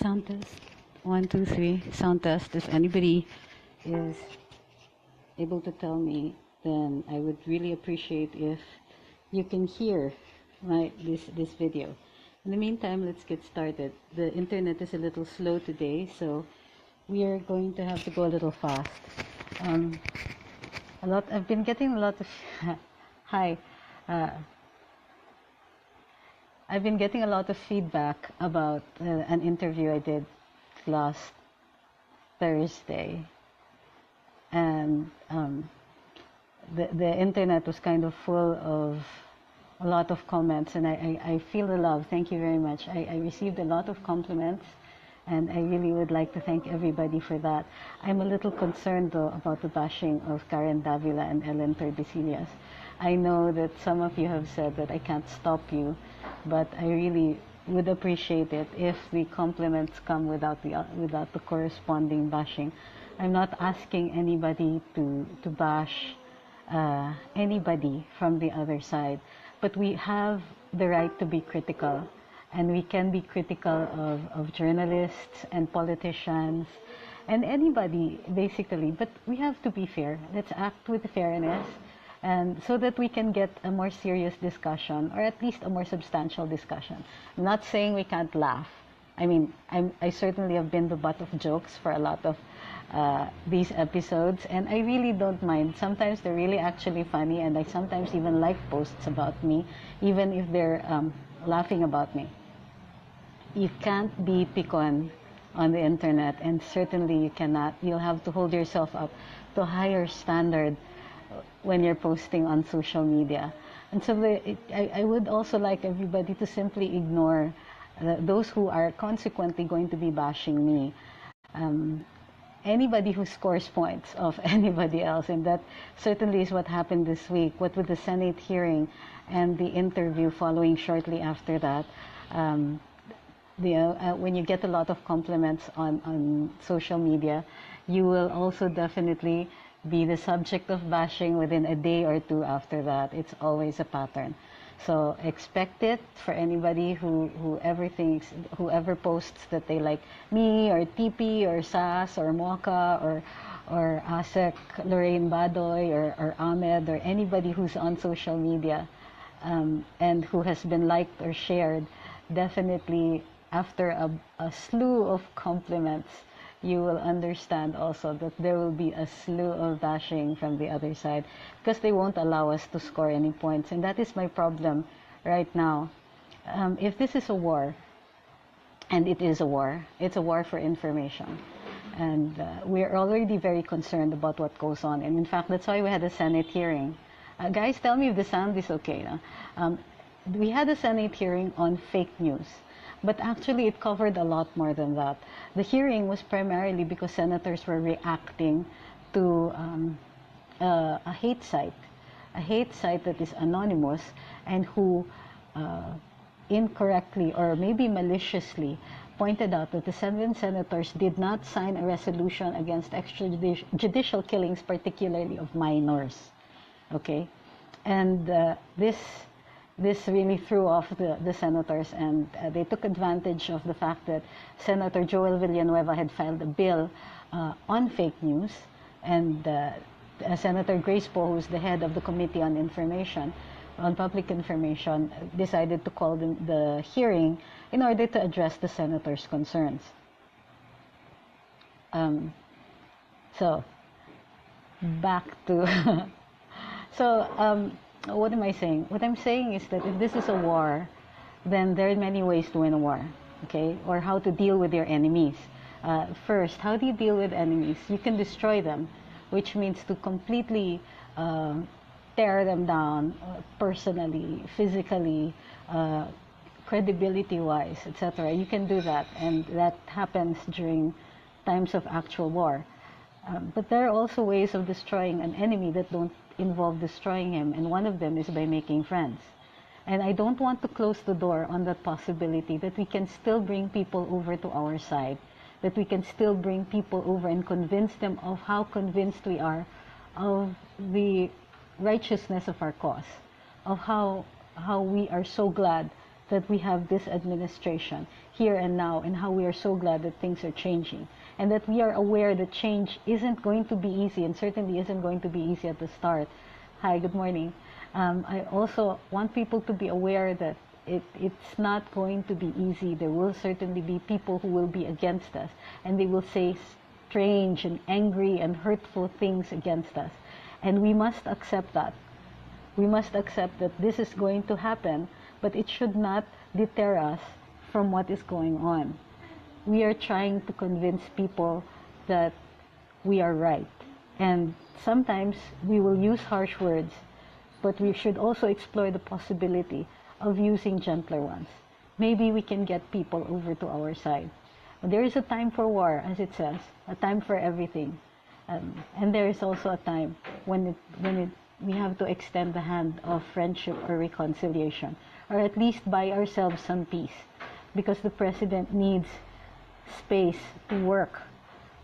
Sound test. 1, 2, 3. Sound test. If anybody is able to tell me, then I would really appreciate if you can hear this video. In the meantime, let's get started. The internet is a little slow today, so we are going to have to go a little fast. I've been getting a lot of hi. I've been getting a lot of feedback about an interview I did last Thursday, and the internet was kind of full of a lot of comments, and I feel the love. Thank you very much. I received a lot of compliments, and I really would like to thank everybody for that. I'm a little concerned though about the bashing of Karen Davila and Ellen Tordesillas. I know that some of you have said that I can't stop you, but I really would appreciate it if the compliments come without the corresponding bashing. I'm not asking anybody to bash anybody from the other side, but we have the right to be critical, and we can be critical of journalists and politicians and anybody basically, but we have to be fair. Let's act with fairness, and so that we can get a more serious discussion, or at least a more substantial discussion. I'm not saying we can't laugh. I mean, I certainly have been the butt of jokes for a lot of these episodes, and I really don't mind. Sometimes they're really actually funny, and I sometimes even like posts about me, even if they're laughing about me. You can't be picon on the internet, and certainly you cannot. You'll have to hold yourself up to a higher standard when you're posting on social media. And so I would also like everybody to simply ignore those who are consequently going to be bashing me. Anybody who scores points of anybody else, and that certainly is what happened this week. What with the Senate hearing and the interview following shortly after that, when you get a lot of compliments on social media, you will also definitely be the subject of bashing within a day or two after that. It's always a pattern. So expect it for anybody whoever posts that they like me or TP or SAS or Mocha or Asek, Lorraine Badoy or Ahmed or anybody who's on social media and who has been liked or shared. Definitely after a slew of compliments, you will understand also that there will be a slew of bashing from the other side, because they won't allow us to score any points. And that is my problem right now. If this is a war, and it is a war, it's a war for information. And we're already very concerned about what goes on. And in fact, that's why we had a Senate hearing. Guys, tell me if the sound is okay. We had a Senate hearing on fake news. But actually, it covered a lot more than that. The hearing was primarily because senators were reacting to a hate site that is anonymous, and who incorrectly or maybe maliciously pointed out that the 7 senators did not sign a resolution against extrajudicial killings, particularly of minors. Okay? And this really threw off the senators, and they took advantage of the fact that Senator Joel Villanueva had filed a bill on fake news, and Senator Grace Poe, who's the head of the Committee on Information, on Public Information, decided to call the hearing in order to address the senators' concerns. So, back to... what am I saying? What I'm saying is that if this is a war, then there are many ways to win a war, okay? Or how to deal with your enemies. First, how do you deal with enemies? You can destroy them, which means to completely tear them down personally, physically, credibility-wise, etc. You can do that, and that happens during times of actual war. But there are also ways of destroying an enemy that don't involve destroying him, and one of them is by making friends. And I don't want to close the door on that possibility, that we can still bring people over to our side, that we can still bring people over and convince them of how convinced we are of the righteousness of our cause, of how we are so glad that we have this administration here and now, and how we are so glad that things are changing, and that we are aware that change isn't going to be easy, and certainly isn't going to be easy at the start. Hi, good morning. I also want people to be aware that it's not going to be easy. There will certainly be people who will be against us, and they will say strange and angry and hurtful things against us. And we must accept that. We must accept that this is going to happen, but it should not deter us from what is going on. We are trying to convince people that we are right. And sometimes we will use harsh words, but we should also explore the possibility of using gentler ones. Maybe we can get people over to our side. There is a time for war, as it says, a time for everything. And there is also a time when we have to extend the hand of friendship or reconciliation, or at least buy ourselves some peace, because the president needs space to work.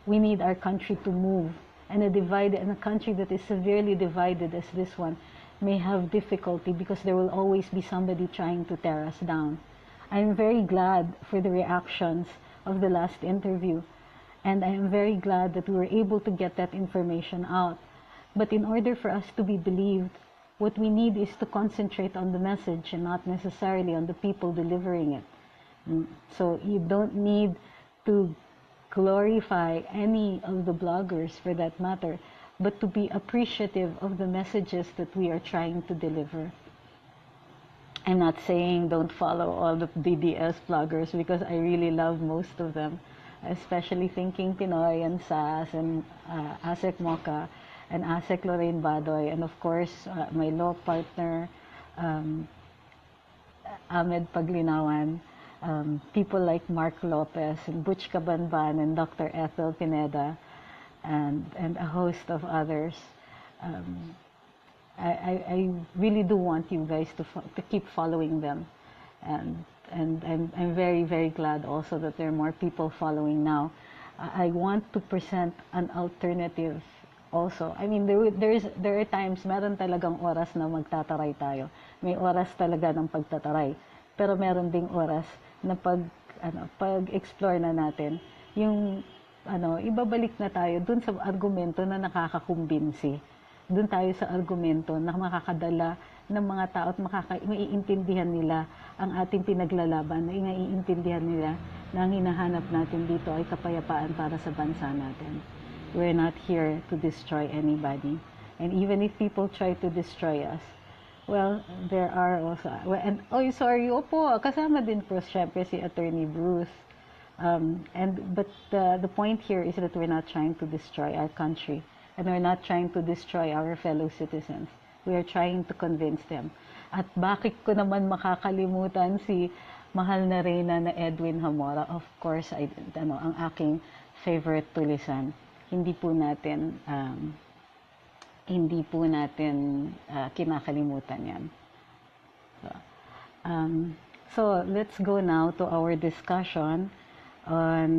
We need our country to move, and a country that is severely divided as this one may have difficulty, because there will always be somebody trying to tear us down. I'm very glad for the reactions of the last interview, and I am very glad that we were able to get that information out. But in order for us to be believed, what we need is to concentrate on the message and not necessarily on the people delivering it. So you don't need to glorify any of the bloggers for that matter, but to be appreciative of the messages that we are trying to deliver. I'm not saying don't follow all the DDS bloggers, because I really love most of them, especially Thinking Pinoy and SAS and Asek Mocha and Asek Lorraine Badoy, and of course my law partner Ahmed Paglinawan, people like Mark Lopez and Butch Cabanban and Dr. Ethel Pineda, and a host of others. I really do want you guys to keep following them, and I'm very, very glad also that there are more people following now. I want to present an alternative also. I mean, there are times, meron talagang oras na magtataray tayo. May oras talaga ng pagtataray. Pero meron ding oras na pag-explore na natin yung ibabalik na tayo dun sa argumento na nakakakumbinsi. Dun tayo sa argumento na makakadala ng mga tao at maiintindihan nila ang ating pinaglalaban, na maiintindihan nila na ang hinahanap natin dito ay kapayapaan para sa bansa natin. We're not here to destroy anybody. And even if people try to destroy us, well, there are also, kasama din po syempre si Attorney Bruce. But the point here is that we're not trying to destroy our country, and we're not trying to destroy our fellow citizens. We are trying to convince them. At bakit ko naman makakalimutan si mahal na reyna na Edwin Hamora? Of course, ang aking favorite tulisan. Hindi po natin kinakalimutan yan. So let's go now to our discussion on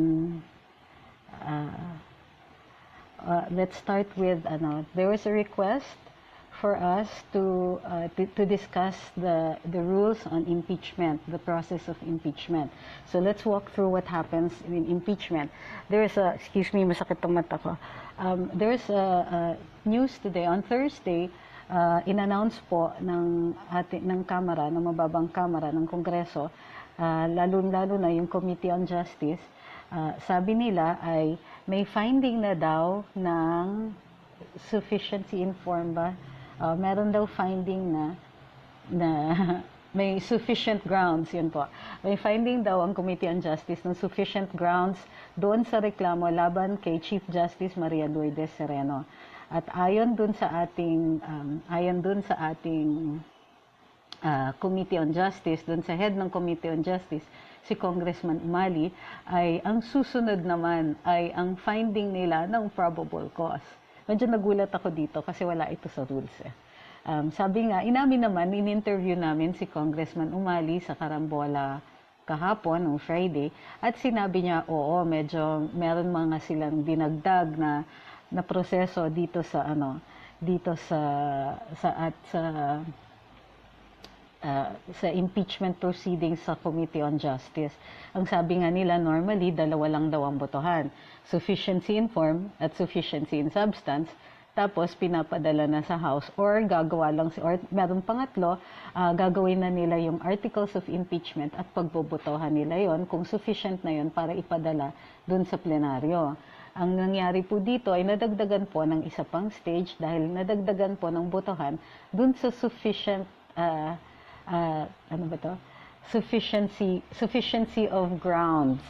let's start with there was a request for us to discuss the rules on impeachment, the process of impeachment. So let's walk through what happens in impeachment. There is a, excuse me, masakit ang mata ko. There is a news today, on Thursday, in-announce po ng Kamara, ng mababang Kamara, ng Kongreso, lalo na yung Committee on Justice, sabi nila ay may finding na daw ng sufficiency informed ba? Meron daw finding na may sufficient grounds, yun po. May finding daw ang Committee on Justice ng sufficient grounds doon sa reklamo laban kay Chief Justice Maria Lourdes Sereno. At ayon dun sa ating Committee on Justice, dun sa head ng Committee on Justice, si Congressman Umali, ay ang susunod naman ay ang finding nila ng probable cause. Medyo nagulat ako dito kasi wala ito sa rules. Sabi nga, inamin naman, in-interview namin si Congressman Umali sa Karambola kahapon, noong Friday, at sinabi niya, oo, medyo meron mga silang dinagdag na proseso dito sa sa impeachment proceedings sa Committee on Justice. Ang sabi nga nila, normally, dalawa lang daw ang botohan. Sufficiency in form at sufficiency in substance. Tapos, pinapadala na sa House or gagawa lang, or meron pangatlo, gagawin na nila yung articles of impeachment at pagbobotohan nila yon kung sufficient na yon para ipadala dun sa plenaryo. Ang nangyari po dito ay nadagdagan po ng isa pang stage dahil nadagdagan po ng botohan dun sa sufficiency of grounds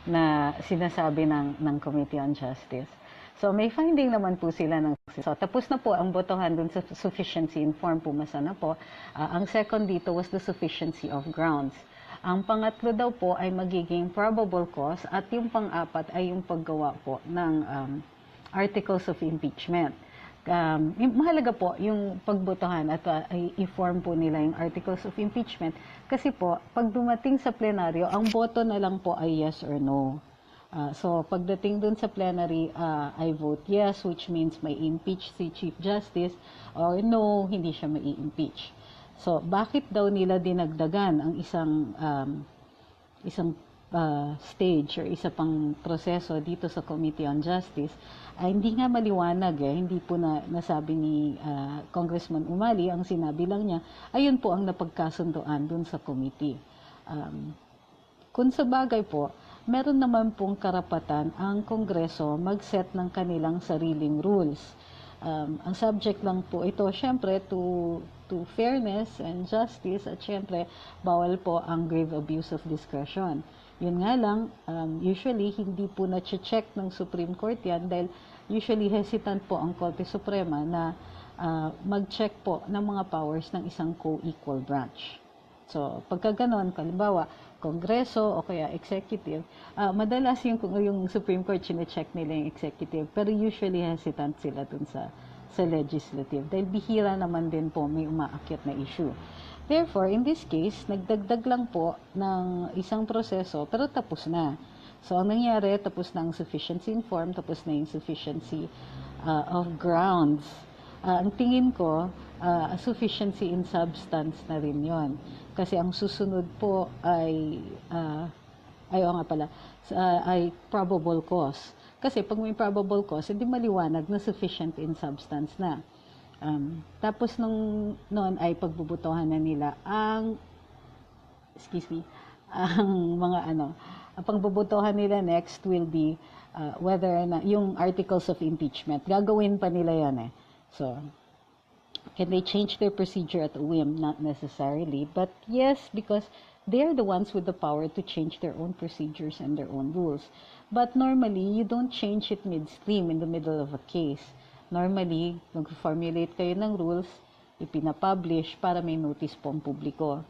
na sinasabi ng Committee on Justice. So may finding naman po sila so tapos na po ang botohan dun sa sufficiency in form, pumasa na po. Ang second dito was the sufficiency of grounds. Ang pangatlo daw po ay magiging probable cause at yung pang-apat ay yung paggawa po ng articles of impeachment. Mahalaga po yung pagbotohan at i-form po nila yung articles of impeachment kasi po pag dumating sa plenaryo, ang boto na lang po ay yes or no. So pagdating dun sa plenary, I vote yes, which means may impeach si Chief Justice, or no, hindi siya may impeach. So, bakit daw nila dinagdagan ang isang stage or isa pang proseso dito sa Committee on Justice? Hindi nga maliwanag hindi po nasabi ni Congressman Umali, ang sinabi lang niya, ayun po ang napagkasunduan dun sa committee. Kung sa bagay po, meron naman pong karapatan ang Kongreso mag-set ng kanilang sariling rules. Ang subject lang po ito, syempre, to fairness and justice at syempre, bawal po ang grave abuse of discretion. Yun nga lang, usually, hindi po na-check ng Supreme Court yan dahil usually hesitant po ang Korte Suprema na mag-check po ng mga powers ng isang co-equal branch. So, pagka ganon, kalimbawa, Kongreso o kaya Executive, madalas yung Supreme Court sine-check nila yung Executive, pero usually hesitant sila dun sa Legislative dahil bihira naman din po may umaakyat na issue. Therefore, in this case, nagdagdag lang po ng isang proseso pero tapos na. So, ang nangyari, tapos na ang sufficiency in form, tapos na yung sufficiency of grounds. Ang tingin ko, sufficiency in substance na rin yon. Kasi ang susunod po ay ay probable cause. Kasi pag may probable cause, hindi maliwanag na sufficient in substance na. Tapos noon ay pagbubutuhan na nila ang ang pagbubutuhan nila next will be whether na yung articles of impeachment. Gagawin pa nila yan So, can they change their procedure at a whim? Not necessarily. But yes, because they're the ones with the power to change their own procedures and their own rules. But normally, you don't change it midstream in the middle of a case. Normally, mag-formulate kayo ng rules, ipinapublish para may notice po ang publiko.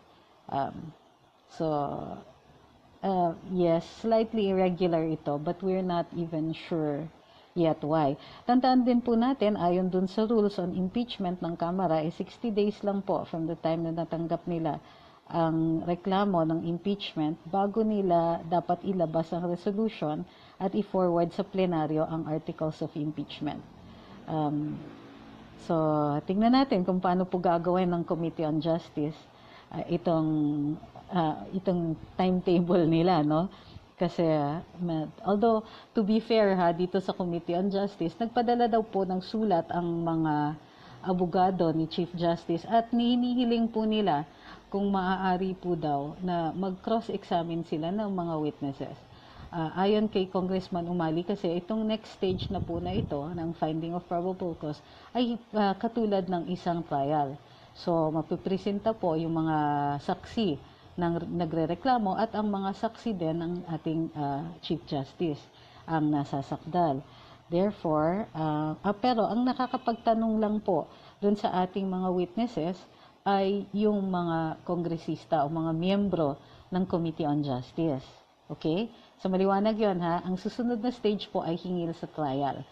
Yes, slightly irregular ito, but we're not even sure yet why. Tandaan din po natin, ayon dun sa rules on impeachment ng Kamara, 60 days lang po from the time na natanggap nila ang reklamo ng impeachment bago nila dapat ilabas ang resolution at i-forward sa plenaryo ang articles of impeachment. So, tingnan natin kung paano po gagawin ng Committee on Justice itong timetable nila, no? Kasi, although, to be fair dito sa Committee on Justice, nagpadala daw po ng sulat ang mga abogado ni Chief Justice at hinihiling po nila kung maaari po daw na mag-cross-examine sila ng mga witnesses. Ayon kay Congressman Umali, kasi itong next stage na po na ito, ng finding of probable cause, ay katulad ng isang trial. So, mapipresenta po yung mga saksi ng nagrereklamo at ang mga saksi din ng ating Chief Justice ang nasasakdal. Therefore, pero ang nakakapagtanong lang po dun sa ating mga witnesses ay yung mga kongresista o mga miyembro ng Committee on Justice. Okay? So maliwanag yun Ang susunod na stage po ay hingil sa trial.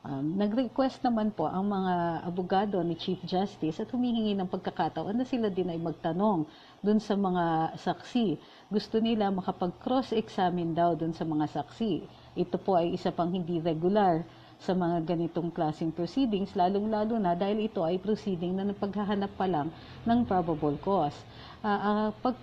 Nag-request naman po ang mga abogado ni Chief Justice at humihingi ng pagkakataon na sila din ay magtanong dun sa mga saksi. Gusto nila makapag-cross-examine daw dun sa mga saksi. Ito po ay isa pang hindi regular sa mga ganitong klaseng proceedings, lalong-lalo na dahil ito ay proceeding na napaghahanap pa lang ng probable cause. Pag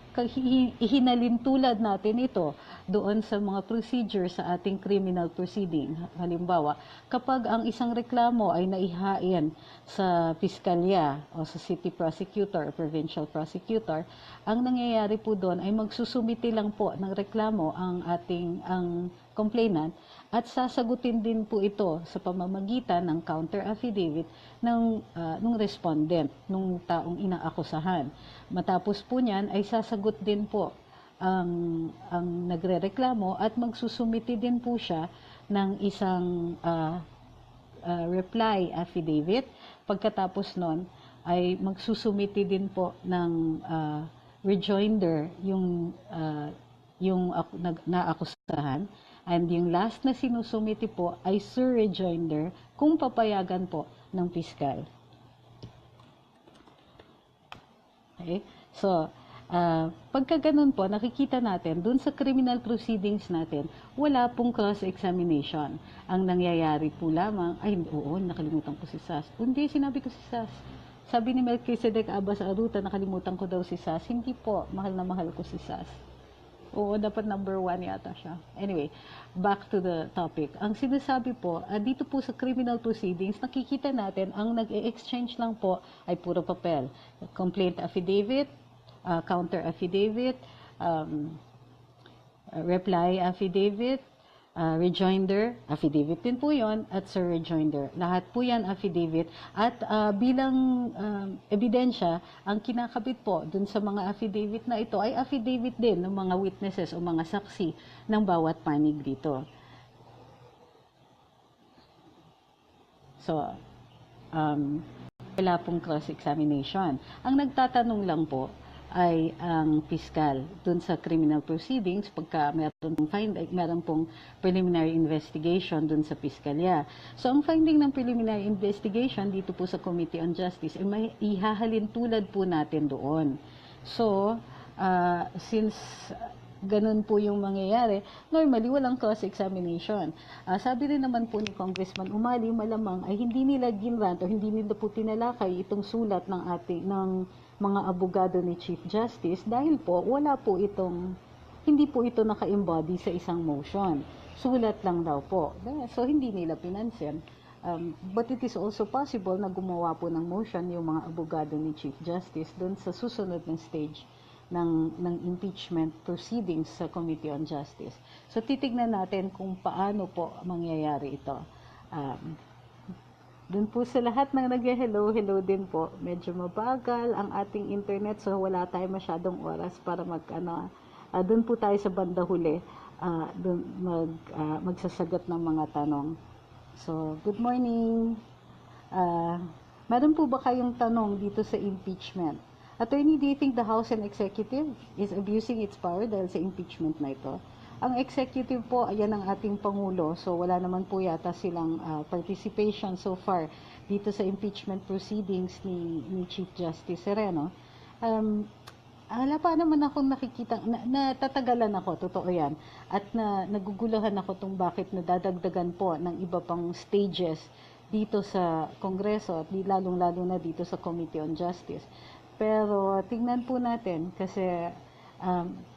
ihinalin tulad natin ito doon sa mga procedure sa ating criminal proceeding, halimbawa, kapag ang isang reklamo ay naihain sa piskalya o sa city prosecutor o provincial prosecutor, ang nangyayari po doon ay magsusumiti lang po ng reklamo ang complainant at sasagutin din po ito sa pamamagitan ng counter affidavit ng respondent, ng taong inaakusahan. Matapos po niyan ay sasagot din po ang nagrereklamo at magsusumiti din po siya ng isang reply affidavit. Pagkatapos nun ay magsusumiti din po ng rejoinder yung naakusahan. And yung last na sinusumiti po ay surrejoinder kung papayagan po ng piskal. Okay? So, pagka ganun po, nakikita natin, dun sa criminal proceedings natin, wala pong cross-examination. Ang nangyayari po lamang, ay, oo, nakalimutan ko si Sas. Hindi, sinabi ko si Sas. Sabi ni Melchizedek Abbas Aruta, nakalimutan ko daw si Sas. Hindi po, mahal na mahal ko si Sas. Oo, dapat number 1 yata siya. Anyway, back to the topic. Ang sinasabi po, dito po sa criminal proceedings, nakikita natin, ang nag-exchange lang po ay puro papel. Complaint affidavit, counter affidavit, reply affidavit, rejoinder, affidavit din po yon, at surrejoinder. Lahat po yan affidavit. At bilang ebidensya, ang kinakabit po dun sa mga affidavit na ito ay affidavit din ng mga witnesses o mga saksi ng bawat panig dito. So, wala pong cross-examination. Ang nagtatanong lang po ay ang piskal dun sa criminal proceedings pagka meron pong preliminary investigation dun sa piskalya. So, ang finding ng preliminary investigation dito po sa Committee on Justice ay may ihahalin tulad po natin doon. So, since ganun po yung mangyayari, normally walang cross-examination. Sabi rin naman po ni Congressman Umali, malamang ay hindi nila ginrant o hindi nila po tinalakay itong sulat ng mga abogado ni Chief Justice dahil po hindi po ito naka-embody sa isang motion. Sulat lang daw po. So, hindi nila pinansin. But it is also possible na gumawa po ng motion yung mga abogado ni Chief Justice doon sa susunod ng stage ng impeachment proceedings sa Committee on Justice. So, titignan natin kung paano po mangyayari ito. Doon po sa lahat ng nag-hello din po. Medyo mabagal ang ating internet, so wala tayo masyadong oras para doon po tayo sa banda huli, magsasagot ng mga tanong. So, good morning. Meron po ba kayong tanong dito sa impeachment? Attorney, do you think the House and Executive is abusing its power dahil sa impeachment na ito? Ang executive po, ayan ang ating Pangulo. So, wala naman po yata silang participation so far dito sa impeachment proceedings ni Chief Justice Sereno. Wala pa naman akong nakikita, natatagalan ako, totoo yan. At naguguluhan ako kung bakit nadadagdagan po ng iba pang stages dito sa Kongreso at lalong-lalo na dito sa Committee on Justice. Pero tingnan po natin kasi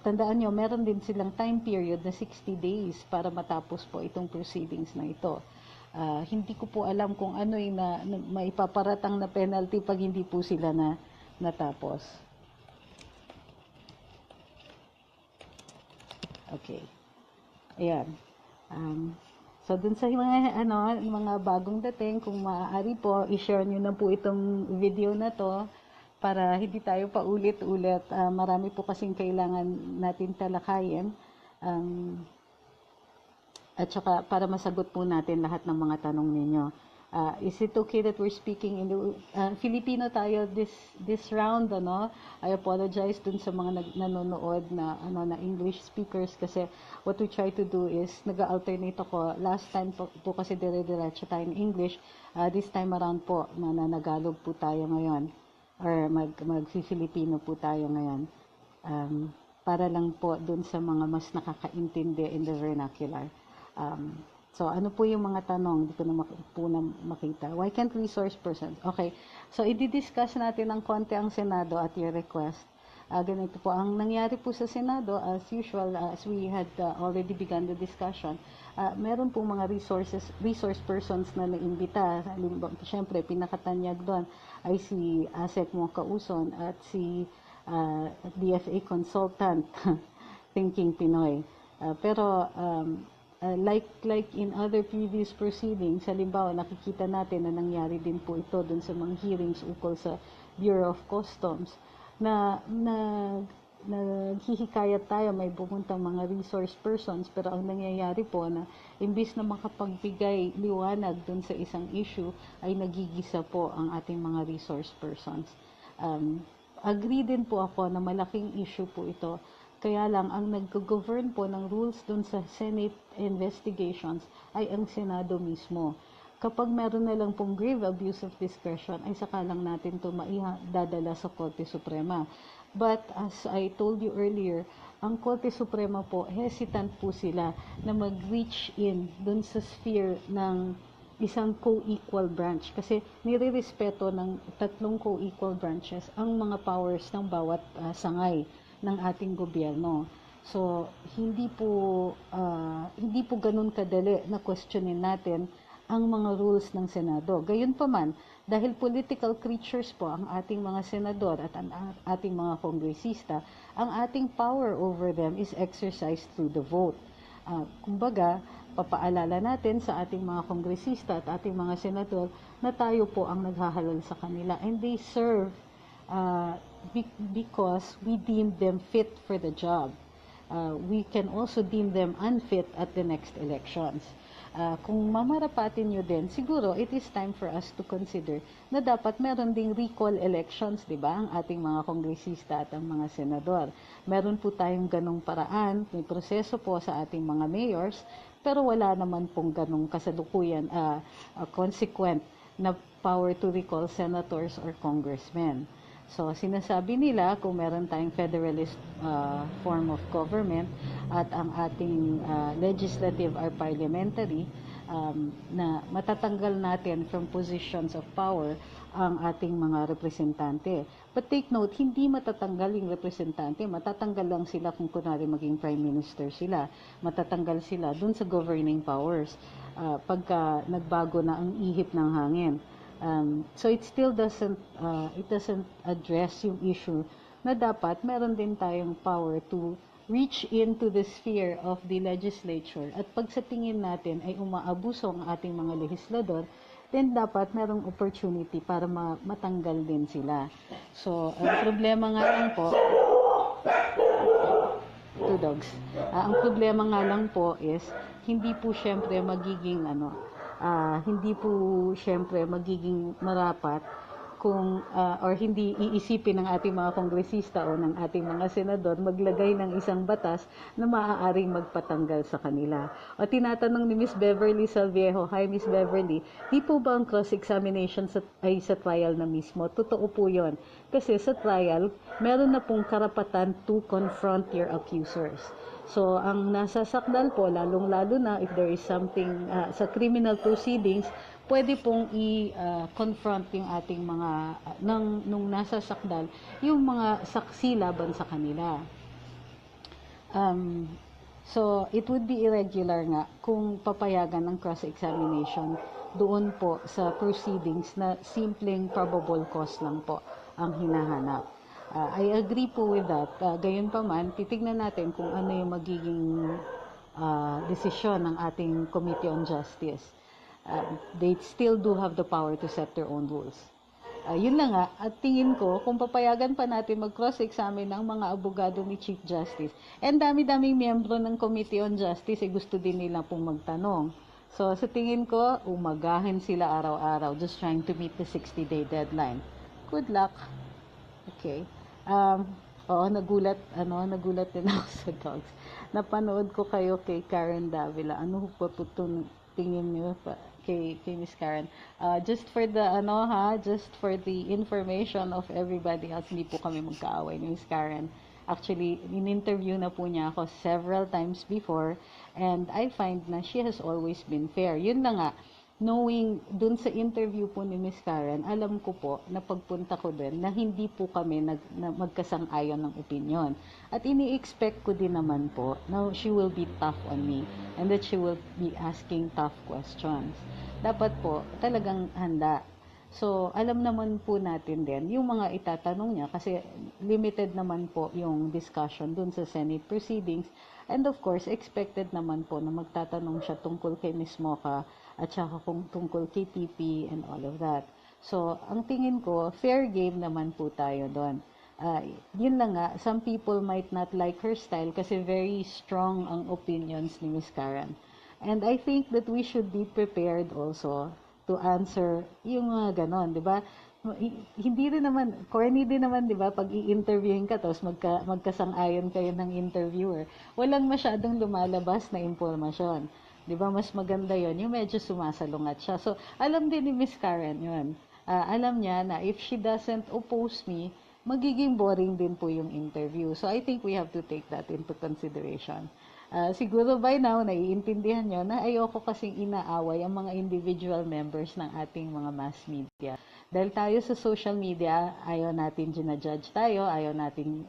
tandaan nyo, meron din silang time period na 60 days para matapos po itong proceedings na ito. Hindi ko po alam kung ano yung maipaparatang na penalty pag hindi po sila natapos. Okay. Ayan. So, dun sa mga bagong dating, kung maaari po, i-share nyo na po itong video na to para hindi tayo paulit-ulit. Marami po kasing kailangan natin talakayin. At saka para masagot po natin lahat ng mga tanong ninyo. Is it okay that we're speaking in the Filipino tayo this round, ano? I apologize dun sa mga nanonood na English speakers kasi what we try to do is nag-alternate ako. Last time po kasi dire-diretso tayo in English. This time around po mananagalog po tayo ngayon or mag-Filipino po tayo ngayon. Para lang po dun sa mga mas nakakaintindi in the vernacular. So, ano po yung mga tanong? Hindi ko na makita. Why can't resource persons? Okay. So, i-discuss natin ng konti ang Senado at your request. Ganito po. Ang nangyari po sa Senado, as usual, as we had already begun the discussion, meron po mga resource persons na naimbita. Siyempre, pinakatanyag doon ay si Asek Mokauson at si DFA consultant, Thinking Pinoy. Pero, like in other previous proceedings, halimbawa nakikita natin na nangyari din po ito dun sa mga hearings ukol sa Bureau of Customs na naghihikayat tayo, may pupuntang mga resource persons, pero ang nangyayari po na imbis na makapagbigay liwanag dun sa isang issue, ay nagigisa po ang ating mga resource persons. Agree din po ako na malaking issue po ito. Kaya lang, ang nag-govern po ng rules dun sa Senate investigations ay ang Senado mismo. Kapag meron na lang pong grave abuse of discretion, ay saka lang natin ito maidadala sa Korte Suprema. But as I told you earlier, ang Korte Suprema po, hesitant po sila na mag-reach in dun sa sphere ng isang co-equal branch. Kasi nire-respeto ng tatlong co-equal branches ang mga powers ng bawat sangay ng ating gobyerno. So, hindi po ganun kadali na questionin natin ang mga rules ng Senado. Gayunpaman, dahil political creatures po ang ating mga senador at ang ating mga kongresista, ang ating power over them is exercised through the vote. Kumbaga, papaalala natin sa ating mga kongresista at ating mga senador na tayo po ang naghahalal sa kanila, and they serve because we deem them fit for the job. We can also deem them unfit at the next elections. Kung mamarapatin nyo din, siguro it is time for us to consider na dapat meron ding recall elections, di ba? Ang ating mga kongresista at ang mga senador. Meron po tayong ganong paraan, may proseso po sa ating mga mayors, pero wala naman pong ganong kasalukuyan, consequent na power to recall senators or congressmen. So, sinasabi nila kung meron tayong federalist form of government at ang ating legislative or parliamentary, na matatanggal natin from positions of power ang ating mga representante. But take note, hindi matatanggal yung representante, matatanggal lang sila kung kunwari maging prime minister sila. Matatanggal sila dun sa governing powers pagka nagbago na ang ihip ng hangin. So it still doesn't address yung issue na dapat meron din tayong power to reach into the sphere of the legislature, at pag sa tingin natin ay umaabuso ang ating mga legislador, then dapat merong opportunity para matanggal din sila. So ang problema nga lang po, two dogs. Ang problema nga lang po is hindi po syempre magiging magiging marapat kung or hindi iisipin ng ating mga kongresista o ng ating mga senador maglagay ng isang batas na maaaring magpatanggal sa kanila. O tinatanong ni Miss Beverly Salviejo, hi Miss Beverly, di po ba ang cross-examination ay sa trial na mismo? Totoo po yun. Kasi sa trial, meron na pong karapatan to confront your accusers. So, ang nasasakdal po, lalong-lalo na if there is something sa criminal proceedings, pwede pong i-confront yung ating mga, nung nasasakdal, yung mga saksi laban sa kanila. So, it would be irregular nga kung papayagan ng cross-examination doon po sa proceedings na simpleng probable cause lang po ang hinahanap. I agree po with that. Gayunpaman, titignan natin kung ano yung magiging desisyon ng ating Committee on Justice. They still do have the power to set their own rules. Yun na nga, at tingin ko, kung papayagan pa natin mag-cross-examine ng mga abogado ni Chief Justice, and dami-daming miyembro ng Committee on Justice, gusto din nila pong magtanong. So, sa tingin ko, umagahin sila araw-araw, just trying to meet the 60-day deadline. Good luck. Okay. Nagulat din ako sa dogs. Napanood ko kayo kay Karen Davila. Ano po tingin niyo pa kay Miss Karen? Just for the just for the information of everybody else, hindi po kami magkaaway ni Miss Karen. Actually, in-interview na po niya ako several times before, and I find na she has always been fair. Yun na nga, knowing dun sa interview po ni Miss Karen, alam ko po na pagpunta ko din na hindi po kami na magkasang-ayon ng opinion. At ini-expect ko din naman po na she will be tough on me and that she will be asking tough questions. Dapat po talagang handa. So, alam naman po natin din yung mga itatanong niya kasi limited naman po yung discussion dun sa Senate proceedings. And of course, expected naman po na magtatanong siya tungkol kay Ms. Mocha at saka kung tungkol kay PP and all of that. So, ang tingin ko, fair game naman po tayo doon. Yun lang nga, some people might not like her style kasi very strong ang opinions ni Ms. Karen. And I think that we should be prepared also to answer yung mga ganon, di ba? Hindi rin naman, corny din naman, di ba? Pag i-interviewin ka, tapos magkasang-ayon kayo ng interviewer, walang masyadong lumalabas na impormasyon. Di ba? Mas maganda yon yung medyo sumasalungat siya. So, alam din ni Miss Karen yun. Alam niya na if she doesn't oppose me, magiging boring din po yung interview. So, I think we have to take that into consideration. Siguro by now, naiintindihan nyo na ayoko kasing inaaway ang mga individual members ng ating mga mass media. Dahil tayo sa social media, ayaw natin ginajudge tayo, ayaw natin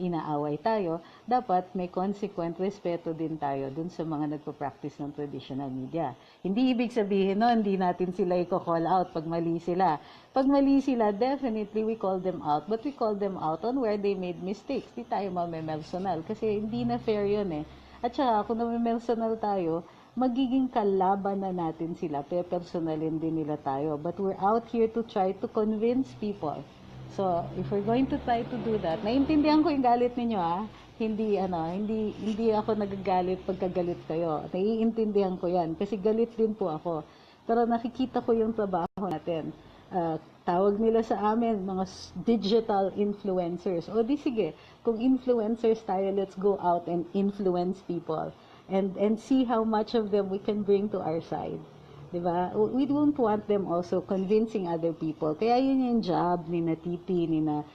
inaaway tayo, dapat may consequent respeto din tayo dun sa mga nagpo-practice ng traditional media. Hindi ibig sabihin no, hindi natin sila i-call out pag mali sila. Pag mali sila, definitely we call them out, but we call them out on where they made mistakes. Di tayo mamemersonal kasi hindi na fair yun eh. At saka kung namemersonal tayo, magiging kalaban na natin sila, pe-personalin din nila tayo. But we're out here to try to convince people. So, if we're going to try to do that, naiintindihan ko yung galit ninyo hindi ako nagagalit pagkagalit kayo. Naiintindihan ko yan, kasi galit din po ako. Pero nakikita ko yung trabaho natin. Tawag nila sa amin, mga digital influencers. O di sige, kung influencers tayo, let's go out and influence people. And see how much of them we can bring to our side. Diba? We don't want them also convincing other people. Kaya yun yung job ni na Titi, ni na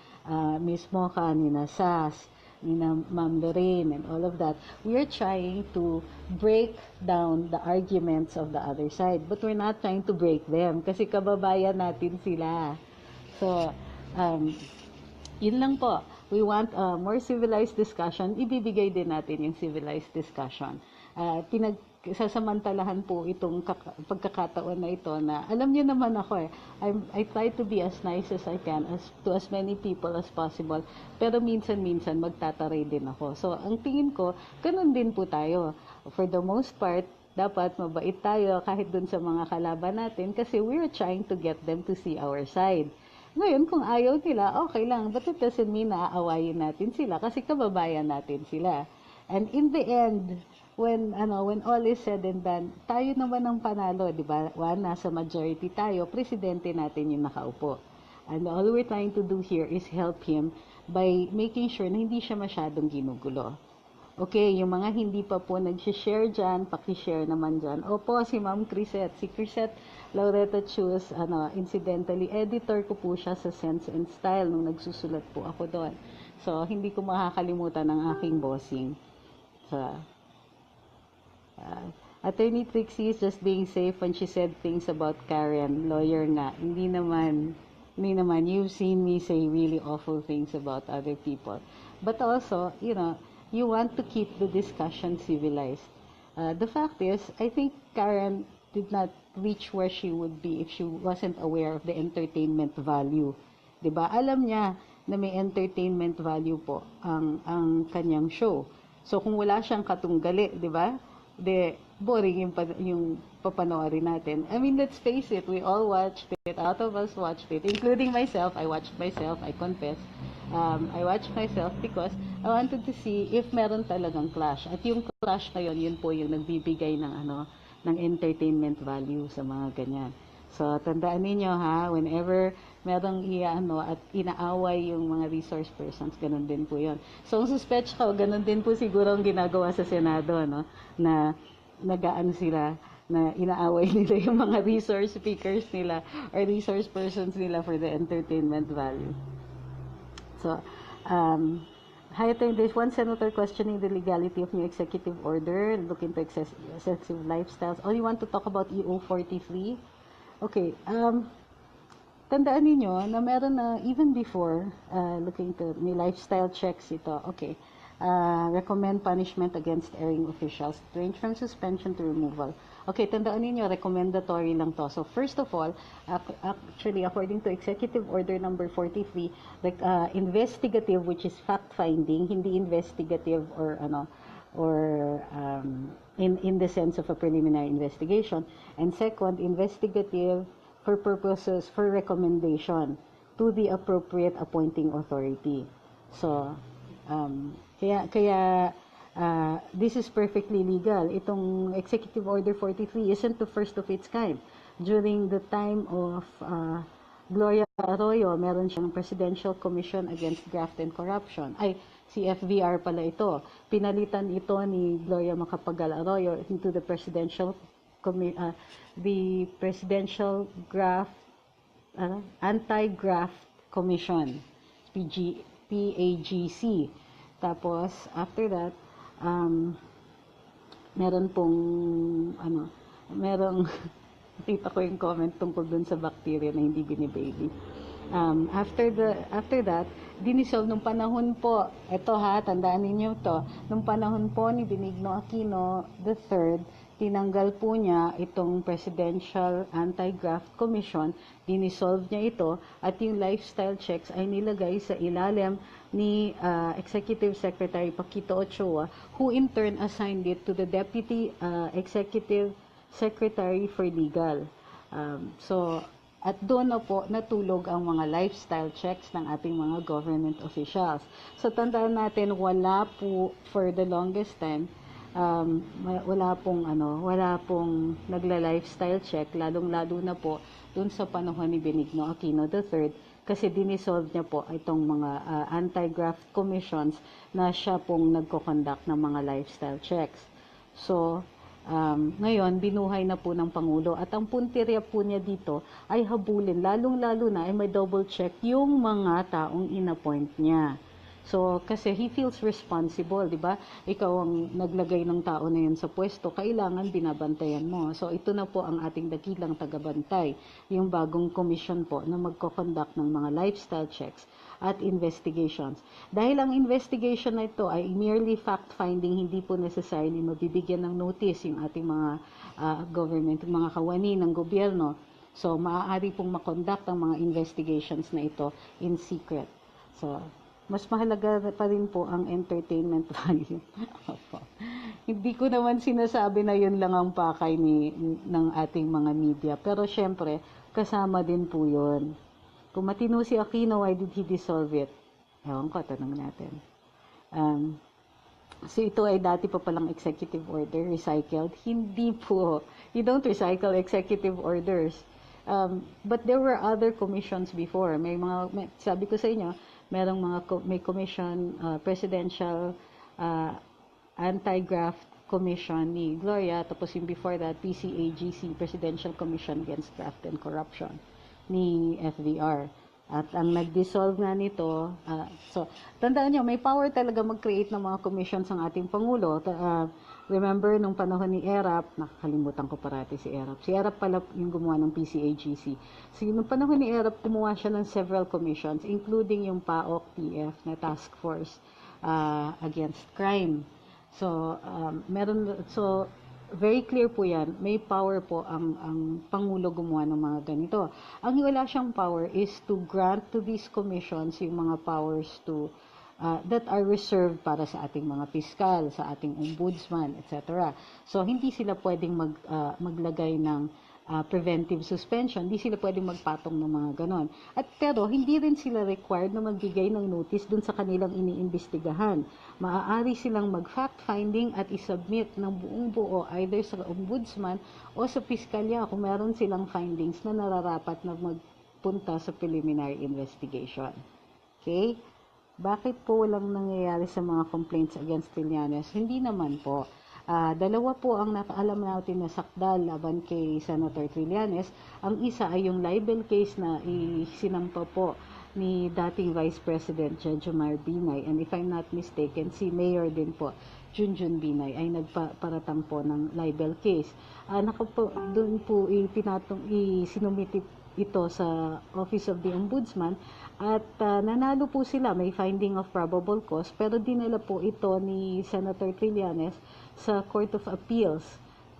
Miss Mocha, ni na Sas, ni na Ma'am Lorraine, and all of that. We are trying to break down the arguments of the other side. But we're not trying to break them kasi kababayan natin sila. So, yun lang po. We want more civilized discussion. Ibibigay din natin yung civilized discussion. Sasamantalahan po itong pagkakataon na ito na alam niyo naman ako I try to be as nice as I can to as many people as possible, pero minsan-minsan magtataray din ako. So, ang tingin ko, ganun din po tayo. For the most part, dapat mabait tayo kahit dun sa mga kalaban natin kasi we're trying to get them to see our side. Ngayon, kung ayaw nila, okay lang, but it doesn't mean na aawayin natin sila kasi kababayan natin sila. And in the end, when all is said and done, tayo naman ang panalo, di ba? Nasa majority tayo, presidente natin yung nakaupo. And all we're trying to do here is help him by making sure na hindi siya masyadong ginugulo. Okay, yung mga hindi pa po nag-share dyan, paki-share naman dyan. Opo, si Ma'am Crisette. Si Crisette Laureta Chus, incidentally, editor ko po siya sa Sense and Style nung nagsusulat po ako doon. So, hindi ko makakalimutan ang aking bossing. So, Attorney Trixie is just being safe when she said things about Karen, lawyer nga. Hindi naman, you've seen me say really awful things about other people. But also, you want to keep the discussion civilized. The fact is, I think Karen did not reach where she would be if she wasn't aware of the entertainment value. Diba? Alam niya na may entertainment value po ang kanyang show. So, kung wala siyang katunggali, diba? Boring yung papanoorin natin. I mean, let's face it, we all watched it. A lot of us watched it, including myself. I watched myself, I confess. I watched myself because I wanted to see if meron talagang clash. At yung clash na yun po yung nagbibigay ng entertainment value sa mga ganyan. So, tandaan niyo ha, whenever merong at inaaway yung mga resource persons, ganun din po yun. So, ang suspect ko, ganun din po siguro ang ginagawa sa Senado, na sila, na inaaway nila yung mga resource speakers nila or resource persons nila for the entertainment value. So, Hi, there's one senator questioning the legality of new executive order, looking to excessive lifestyles. Oh, you want to talk about EO 43? Okay, tandaan ninyo na meron na, even before, looking to, may lifestyle checks ito. Okay, recommend punishment against erring officials, range from suspension to removal. Okay, tandaan ninyo, recommendatory lang to. So, first of all, actually, according to Executive Order number 43, investigative, which is fact-finding, hindi investigative or in the sense of a preliminary investigation. And second, investigative for purposes, for recommendation to the appropriate appointing authority. So, this is perfectly legal. Itong Executive Order 43 isn't the first of its kind. During the time of Gloria Arroyo, meron siyang Presidential Commission Against Graft and Corruption. Ay, si FVR pala ito. Pinalitan ito ni Gloria Macapagal Arroyo into the Presidential Anti-Graft Commission, PAGC. Tapos, after that, meron pong, nakita ko yung comment tungkol dun sa bacteria na hindi binibaby. After that, dinisolve nung panahon po, ito ha, tandaan ninyo to, nung panahon po ni Benigno Aquino III, tinanggal po niya itong Presidential Anti-Graft Commission, dinisolve niya ito, at yung lifestyle checks ay nilagay sa ilalim ni Executive Secretary Paquito Ochoa, who in turn assigned it to the Deputy Executive Secretary for Legal. At doon na po natulog ang mga lifestyle checks ng ating mga government officials. So tandaan natin, wala po for the longest time, wala pong nagla-lifestyle check, lalong-lalo na po doon sa panahon ni Benigno Aquino III, kasi dinisolve niya po itong mga anti-graft commissions na siya pong nagko-conduct ng mga lifestyle checks. So, ngayon, binuhay na po ng Pangulo. At ang puntirya po niya dito ay habulin, lalong-lalo na ay may double check yung mga taong inappoint niya. So, kasi he feels responsible, di ba? Ikaw ang naglagay ng tao na yun sa pwesto, kailangan binabantayan mo. So, ito na po ang ating dakilang tagabantay, yung bagong commission po na magko-conduct ng mga lifestyle checks at investigations. Dahil ang investigation na ito ay merely fact-finding, hindi po necessarily mabibigyan ng notice yung ating mga government, mga kawani ng gobyerno. So, maaari pong makonduct ang mga investigations na ito in secret. So, mas mahalaga pa rin po ang entertainment value. Hindi ko naman sinasabi na yun lang ang pakay ng ating mga media. Pero syempre, kasama din po yun. Kung matino si Aquino, why did he dissolve it? Ewan ko, tanong natin. So ito ay dati pa palang executive order, recycled. Hindi po. You don't recycle executive orders. But there were other commissions before. Sabi ko sa inyo, may commission, presidential anti-graft commission ni Gloria, tapos yung before that, PCAGC, Presidential Commission Against Graft and Corruption ni FVR. At ang nag-dissolve nga nito, so, tandaan nyo, may power talaga mag-create ng mga commissions ang ating Pangulo. Remember, nung panahon ni ERAP, nakakalimutan ko parati si ERAP. Si ERAP pala yung gumawa ng PCAGC. So, nung panahon ni ERAP, gumawa siya ng several commissions, including yung PAOK-TF na Task Force Against Crime. So, very clear po yan. May power po ang Pangulo gumawa ng mga ganito. Ang wala siyang power is to grant to these commissions yung mga powers to that are reserved para sa ating mga piskal, sa ating ombudsman, etc. So, hindi sila pwedeng maglagay ng preventive suspension, hindi sila pwedeng magpatong ng mga ganon. Pero, hindi rin sila required na magbigay ng notice dun sa kanilang iniimbestigahan. Maaari silang mag-fact-finding at isubmit ng buong buo either sa ombudsman o sa piskalya kung meron silang findings na nararapat na magpunta sa preliminary investigation. Okay? Bakit po walang nangyayari sa mga complaints against Trillanes? Hindi naman po. Dalawa po ang nakaalam natin na sakdal laban kay Senator Trillanes. Ang isa ay yung libel case na isinampa po ni dating Vice President Jejomar Binay, and if I'm not mistaken, si Mayor din po, Junjun Binay, ay nagpaparatang po ng libel case. Doon po sinumiti ito sa Office of the Ombudsman at nanalo po sila, may finding of probable cause, pero dinala po ito ni Senator Trillanes sa Court of Appeals.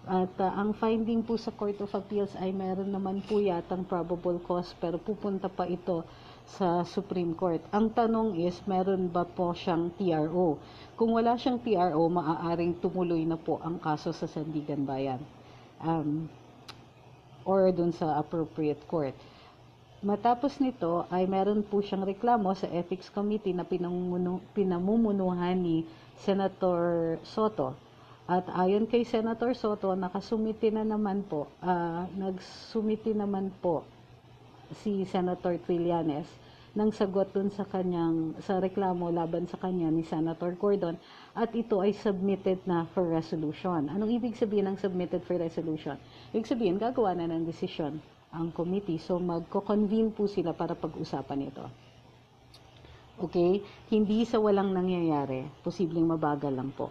At ang finding po sa Court of Appeals ay meron naman po yatang probable cause, pero pupunta pa ito sa Supreme Court. Ang tanong is, meron ba po siyang TRO? Kung wala siyang TRO, maaaring tumuloy na po ang kaso sa Sandigan Bayan. Or dun sa appropriate court. Matapos nito ay meron po siyang reklamo sa Ethics Committee na pinamumunuhan ni Senator Soto. At ayon kay Senator Soto, nagsumiti naman po si Senator Trillanes ng sagot dun sa reklamo laban sa kanya ni Senator Gordon, at ito ay submitted na for resolution. Anong ibig sabihin ng submitted for resolution? Ibig sabihin, gagawa na ng desisyon ang committee. So, magko-convene po sila para pag-usapan ito. Okay? Hindi sa walang nangyayari. Posibleng mabagal lang po.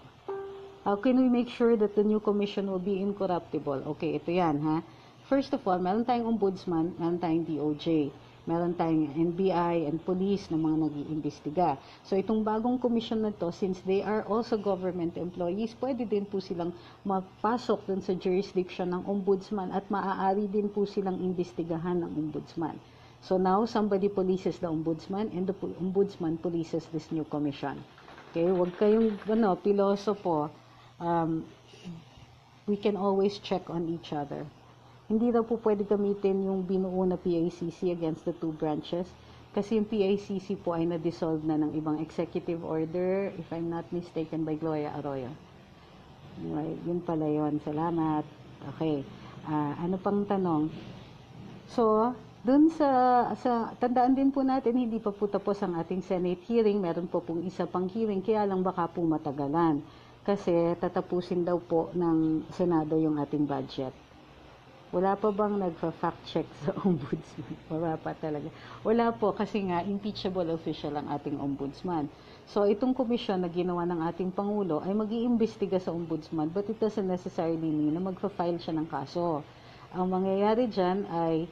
How can we make sure that the new commission will be incorruptible? Okay, ito yan, ha? First of all, meron tayong ombudsman, meron tayong DOJ, meron tayong NBI and police na mga nag-iimbestiga. So, itong bagong commission na to, since they are also government employees, pwede din po silang mapasok dun sa jurisdiction ng ombudsman at maaari din po silang imbestigahan ng ombudsman. So, now, somebody polices the ombudsman and the ombudsman polices this new commission. Okay, huwag kayong, pilosopo. We can always check on each other. Hindi daw po pwede gamitin yung binuo na PICC against the two branches kasi yung PICC po ay na-dissolve na ng ibang executive order, if I'm not mistaken, by Gloria Arroyo. Right, yun pala yun. Salamat. Okay. Ano pang tanong? So, dun sa tandaan din po natin, hindi pa po tapos ang ating Senate hearing. Meron po pong isa pang hearing, kaya lang baka po matagalan. Kasi tatapusin daw po ng Senado yung ating budget. Wala pa bang nagfa-fact check sa ombudsman? Wala pa talaga. Wala po kasi nga impeachable official ang ating ombudsman. So itong komisyon na ginawa ng ating Pangulo ay mag-iimbestiga sa ombudsman, but it doesn't necessarily mean na magfa-file siya ng kaso. Ang mangyayari dyan ay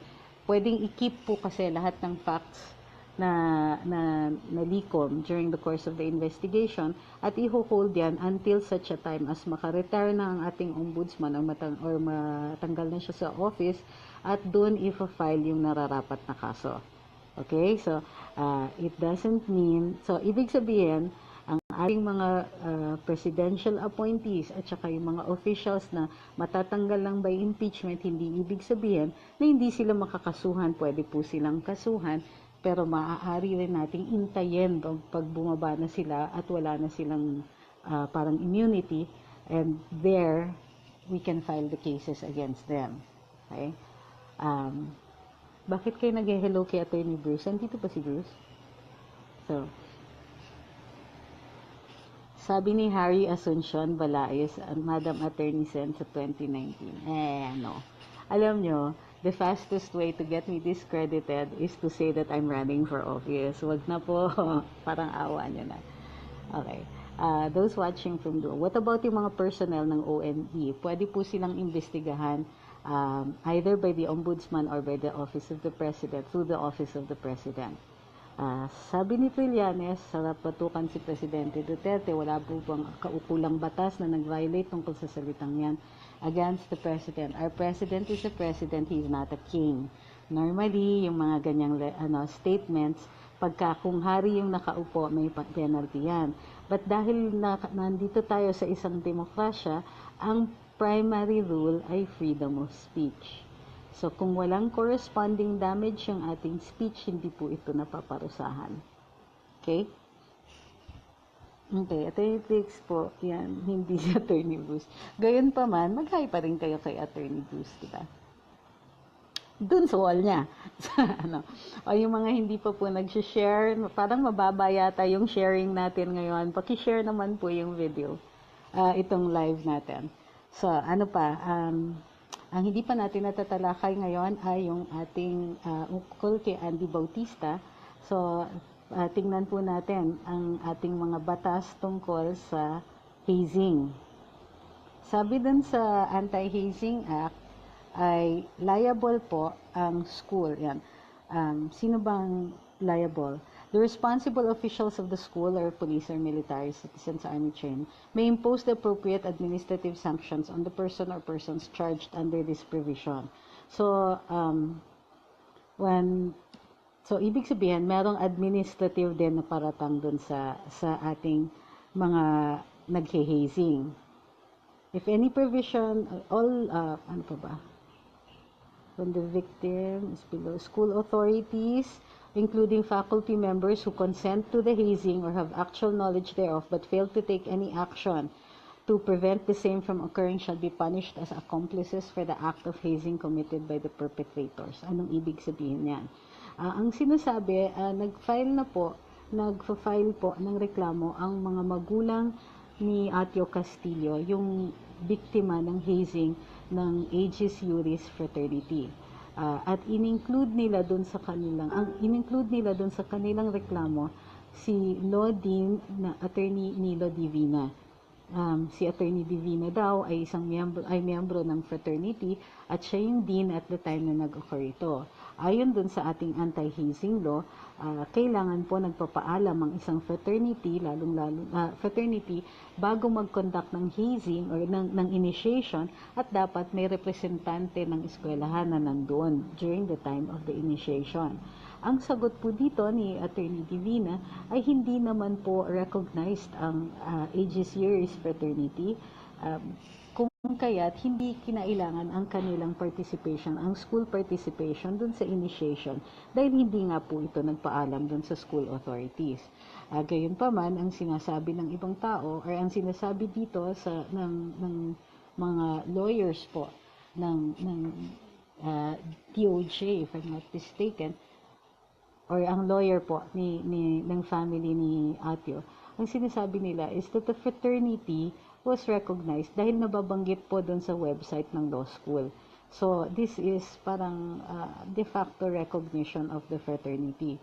pwedeng i-keep po kasi lahat ng facts na likom during the course of the investigation at i-hold yan until such a time as maka-retire na ang ating ombudsman or matanggal na siya sa office at doon i-file yung nararapat na kaso. Okay? So, it doesn't mean, so ibig sabihin, ang ating mga presidential appointees at saka yung mga officials na matatanggal lang by impeachment, hindi ibig sabihin na hindi sila makakasuhan. Pwede po silang kasuhan, pero maaari rin nating intayin pag bumaba na sila at wala na silang parang immunity, and there we can file the cases against them. Okay? Bakit kayo nag-hello kay Attorney Bruce? Andito pa si Bruce? So, sabi ni Harry Asuncion Balaes, Madam Attorney Sen sa 2019. No. Alam nyo, the fastest way to get me discredited is to say that I'm running for office. Wag na po. Parang awa nyo na. Okay. Those watching from doon, what about yung mga personnel ng ONE? Pwede po silang imbestigahan either by the Ombudsman or by the Office of the President, through the Office of the President. Sabi ni Trillanes, sarap patukan si Presidente Duterte, wala po bang kaukulang batas na nag-violate tungkol sa salitang yan against the President. Our President is a President, he is not a king. Normally, yung mga ganyang statements, pagka kung hari yung nakaupo, may penalty yan. But dahil nandito tayo sa isang demokrasya, ang primary rule ay freedom of speech. So, kung walang corresponding damage yung ating speech, hindi po ito napaparusahan. Okay? Okay, Attorney Trix po, yan, hindi si Attorney Bruce. Gayon pa man, mag-hi pa rin kayo kay Attorney Bruce, diba? Dun sa wall niya. O yung mga hindi pa po nag-share, parang mababa yata yung sharing natin ngayon. Paki-share naman po yung video, itong live natin. So, ano pa, ang hindi pa natin natatalakay ngayon ay yung ating ukol kay Andy Bautista. So, tingnan po natin ang ating mga batas tungkol sa hazing. Sabi dun sa Anti-Hazing Act ay liable po ang school. Yan. Sino bang liable? The responsible officials of the school or police or military, citizens, army trained may impose the appropriate administrative sanctions on the person or persons charged under this provision. So, ibig sabihin, merong administrative din na paratang dun sa ating mga naghe-hazing. If any provision, ano pa ba? From the victim is below school authorities, including faculty members who consent to the hazing or have actual knowledge thereof but fail to take any action to prevent the same from occurring shall be punished as accomplices for the act of hazing committed by the perpetrators. Anong ibig sabihin yan? Ang sinasabi, nag-file po ng reklamo ang mga magulang ni Atio Castillo, yung biktima ng hazing ng Aegis Iuris Fraternity. At in-include nila doon sa kanilang reklamo si Law Dean na Attorney Nilo Divina. Si Attorney Divina daw ay miyembro ng fraternity at siya yung dean at the time na nag-occur ito. Ayon dun sa ating anti-hazing law, kailangan po nagpapaalam ang isang fraternity, fraternity, bago mag-conduct ng hazing or ng initiation, at dapat may representante ng eskwelahan na nandoon during the time of the initiation. Ang sagot po dito ni Attorney Divina ay hindi naman po recognized ang Aegis Iuris Fraternity, kung kaya't hindi kinailangan ang kanilang participation, ang school participation dun sa initiation, dahil hindi nga po ito nagpaalam dun sa school authorities. Gayunpaman, ang sinasabi ng ibang tao, or ang sinasabi dito ng mga lawyers po ng DOJ, if I'm not mistaken, or ang lawyer po ng family ni Atio, ang sinasabi nila is that the fraternity was recognized dahil nababanggit po doon sa website ng law school. So, this is parang de facto recognition of the fraternity.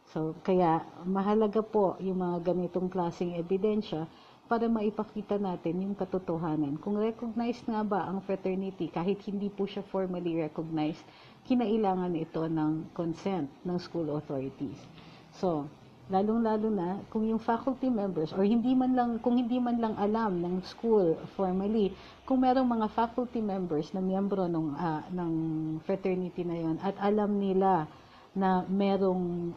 So, kaya mahalaga po yung mga ganitong klaseng ebidensya para maipakita natin yung katotohanan. Kung recognized nga ba ang fraternity, kahit hindi po siya formally recognized, kinailangan ito ng consent ng school authorities. So, lalong-lalo na kung yung faculty members or kung hindi man lang alam ng school formally, kung merong mga faculty members na miyembro ng fraternity na yon at alam nila na merong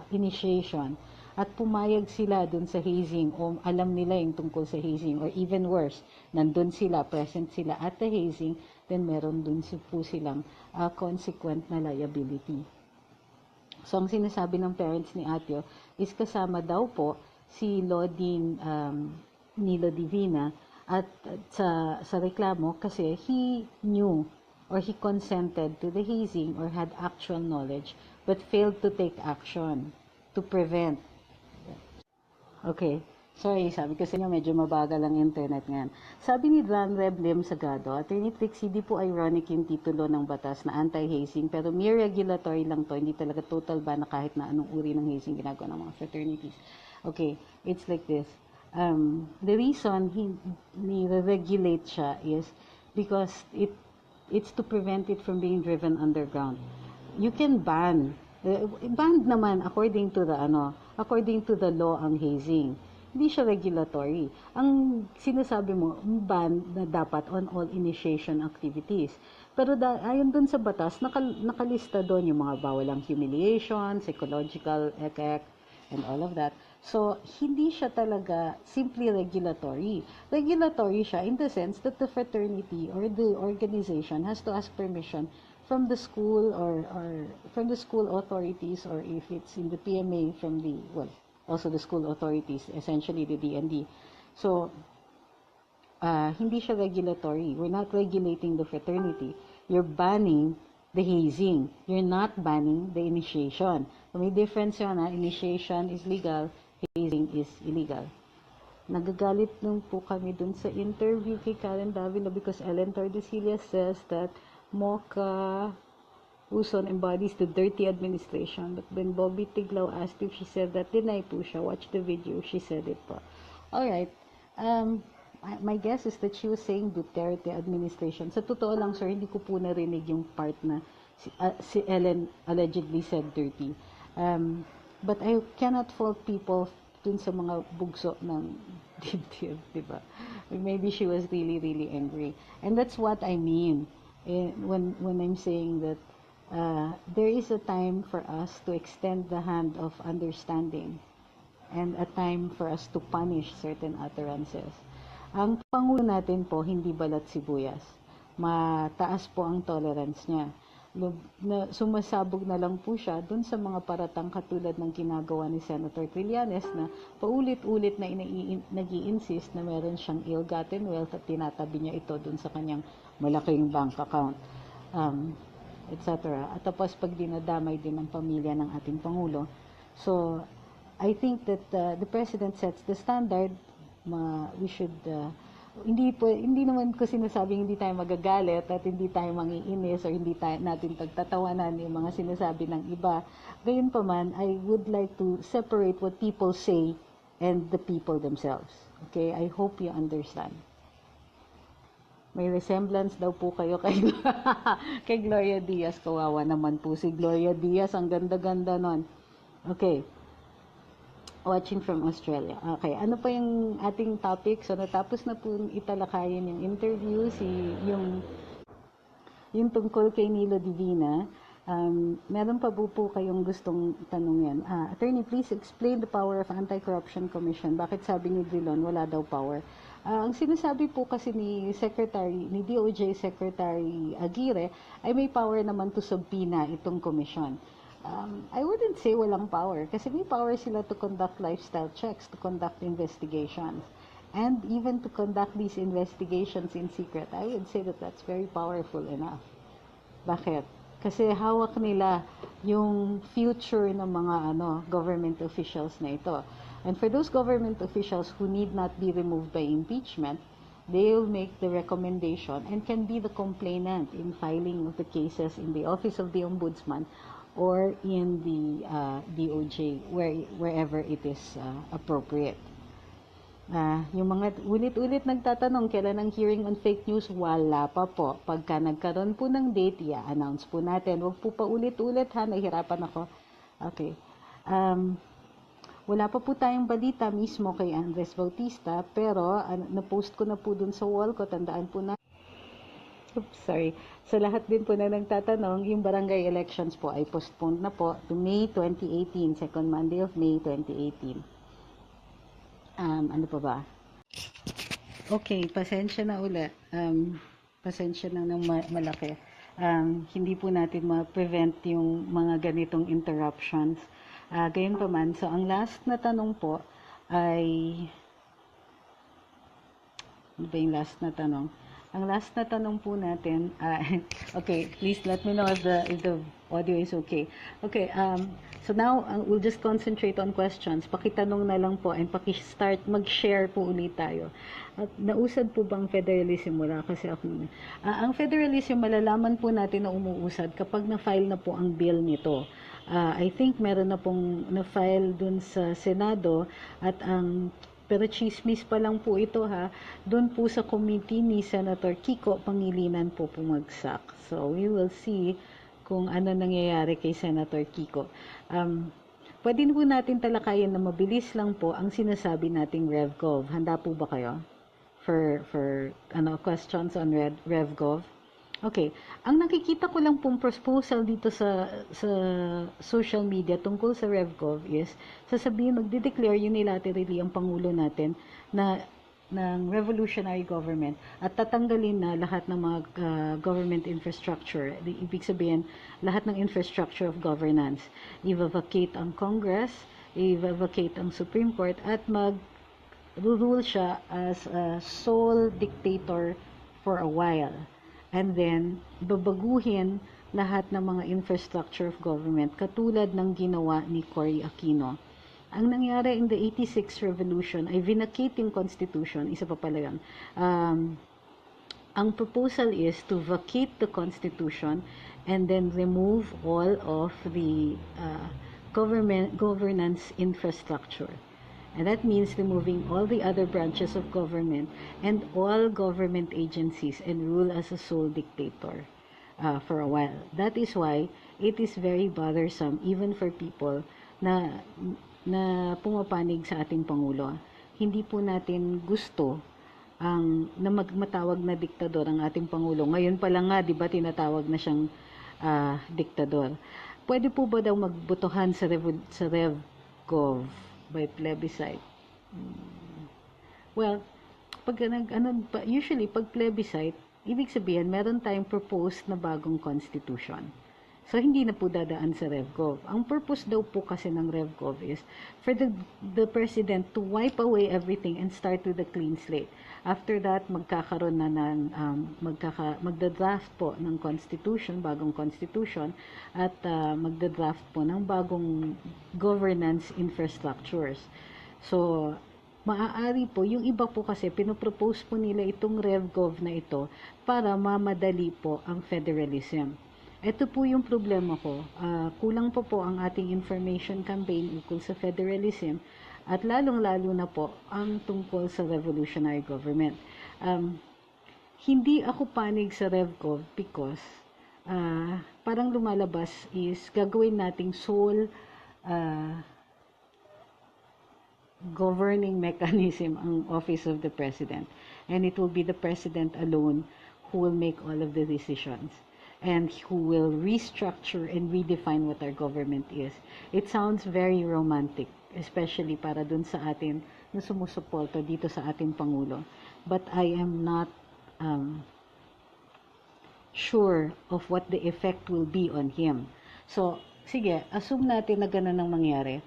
initiation at pumayag sila dun sa hazing o alam nila yung tungkol sa hazing, or even worse, nandun sila, present sila at the hazing, then meron dun po silang consequent na liability. So, ang sinasabi ng parents ni Atio is kasama daw po si Lodin Nilo Divina at sa reklamo kasi he knew or he consented to the hazing or had actual knowledge but failed to take action to prevent. Okay. Sorry, sabi ko sa inyo, medyo mabagal ang internet ngayon. Sabi ni Ran Reb Lim Sagado, Attorney Trixie, di po ironic yung titulo ng batas na anti-hazing, pero mere regulatory lang to, hindi talaga total ban na kahit na anong uri ng hazing ginagawa ng mga fraternities. Okay, it's like this. The reason ni-regulate siya is because it's to prevent it from being driven underground. You can ban. Banned naman according to the law ang hazing. Hindi siya regulatory. Ang sinasabi mo, ban na dapat on all initiation activities. Pero ayon dun sa batas, nakalista doon yung mga bawalang humiliation, psychological effect, and all of that. So, hindi siya talaga simply regulatory. Regulatory siya in the sense that the fraternity or the organization has to ask permission from the school or from the school authorities, or if it's in the PMA, from the, also the school authorities, essentially the DND. So, hindi siya regulatory. We're not regulating the fraternity. You're banning the hazing. You're not banning the initiation. So, may difference yun, initiation is legal, hazing is illegal. Nagagalit nung po kami dun sa interview kay Karen Davila because Ellen Tordesillas says that MOCA Uson embodies the dirty administration. But when Bobby Tiglao asked if she said that, deny po siya. Watch the video. She said it po. Alright. My guess is that she was saying Duterte administration. Sa totoo lang, sir, hindi ko po narinig yung part na si Ellen allegedly said dirty. But I cannot fault people dun sa mga bugso ng dibdib, di ba? Maybe she was really, really angry. And that's what I mean when I'm saying that there is a time for us to extend the hand of understanding and a time for us to punish certain utterances. Ang Pangulo natin po, hindi balat sibuyas. Mataas po ang tolerance niya. Sumasabog na lang po siya dun sa mga paratang katulad ng ginagawa ni Senator Trillanes na paulit-ulit na nag-i-insist na meron siyang ill-gotten wealth at tinatabi niya ito dun sa kanyang malaking bank account, etc. At tapos pag dinadamay din ang pamilya ng ating Pangulo. So, I think that the President sets the standard. We should hindi naman ko sinasabing hindi tayo magagalit at hindi tayo mangiinis or hindi natin pagtatawanan yung mga sinasabi ng iba. Gayunpaman, I would like to separate what people say and the people themselves. Okay? I hope you understand. May resemblance daw po kayo kay Gloria Diaz. Kawawa naman po si Gloria Diaz. Ang ganda-ganda nun. Okay. Watching from Australia. Okay, ano pa yung ating topic? So, natapos na po italakayin yung interview, yung tungkol kay Nilo Divina. Meron pa po kayong gustong tanungin. Attorney, please explain the power of Anti-Corruption Commission. Bakit sabi ni Drilon, wala daw power? Ang sinasabi po kasi ni DOJ Secretary Aguirre, ay may power naman to subpoena itong commission. I wouldn't say walang power kasi may power sila to conduct lifestyle checks, to conduct investigations, and even to conduct these investigations in secret. I would say that that's very powerful enough. Bakit? Kasi hawak nila yung future ng mga government officials na ito. And for those government officials who need not be removed by impeachment, they'll make the recommendation and can be the complainant in filing of the cases in the Office of the Ombudsman or in the DOJ, wherever it is appropriate. Yung mga ulit-ulit nagtatanong, kailan ang hearing on fake news? Wala pa po. Pagka nagkaroon po ng date, i-announce po natin. Huwag po pa ulit-ulit ha, nahihirapan ako. Okay. Wala pa po tayong balita mismo kay Andres Bautista, pero na-post ko na po dun sa wall ko, tandaan po na. Oops, sorry. Sa lahat din po na nagtatanong, yung barangay elections po ay postponed na po to May 2018, second Monday of May 2018. Ano pa ba? Okay, pasensya na ulit. Pasensya na ng malaki. Hindi po natin ma-prevent yung mga ganitong interruptions. Gayon pa man, so ang last na tanong po ay... Ano ba yung last na tanong? Ang last na tanong po natin, okay, please let me know if the audio is okay. Okay, so now we'll just concentrate on questions. Pakitanong na lang po and paki-start, mag-share po ulit tayo. At nausad po bang federalism? Wala kasi ako. Ang federalism, malalaman po natin na umuusad kapag na-file na po ang bill nito. I think meron na pong na-file dun sa Senado at pero chismis pa lang po ito ha, doon po sa committee ni Senator Kiko Pangilinan po bumagsak. So we will see kung ano nangyayari kay Senator Kiko. Pwede po natin talakayin na mabilis lang po ang sinasabi nating RevGov. Handa po ba kayo for questions on RevGov? Okay. Ang nakikita ko lang pong proposal dito sa social media tungkol sa RevGov is sasabihin magde-declare unilaterally ang Pangulo natin ng revolutionary government at tatanggalin na lahat ng mga government infrastructure. Ibig sabihin, lahat ng infrastructure of governance. I-vacate ang Congress, i-vacate ang Supreme Court at mag-rule siya as a sole dictator for a while. And then, babaguhin lahat ng mga infrastructure of government katulad ng ginawa ni Cory Aquino. Ang nangyari in the 86 revolution ay vacate yung constitution, isa pa pala yan. Ang proposal is to vacate the constitution and then remove all of the governance infrastructure. And that means removing all the other branches of government and all government agencies and rule as a sole dictator for a while. That is why it is very bothersome even for people na pumapanig sa ating Pangulo. Hindi po natin gusto na matawag na diktador ang ating Pangulo. Ngayon pa lang nga, di ba, tinatawag na siyang diktador. Pwede po ba daw magbotohan sa RevGov by plebiscite? Well, usually pag plebiscite, ibig sabihin meron tayong proposed na bagong constitution. So, hindi na po dadaan sa RevGov. Ang purpose daw po kasi ng RevGov is for the President to wipe away everything and start with a clean slate. After that, magkakaroon na ng, magda-draft po ng constitution, bagong constitution, at magda-draft po ng bagong governance infrastructures. So, maaari po, yung iba po kasi, pinopropose po nila itong RevGov na ito para mamadali po ang federalism. Ito po yung problema ko. Kulang po ang ating information campaign ukol sa federalism at lalong-lalo na po ang tungkol sa revolutionary government. Hindi ako panig sa RevGov because parang lumalabas is gagawin nating sole governing mechanism ang Office of the President. And it will be the President alone who will make all of the decisions and who will restructure and redefine what our government is. It sounds very romantic, especially para dun sa atin na sumusuporta dito sa ating Pangulo. But I am not sure of what the effect will be on him. So, sige, assume natin na ganun ang mangyari.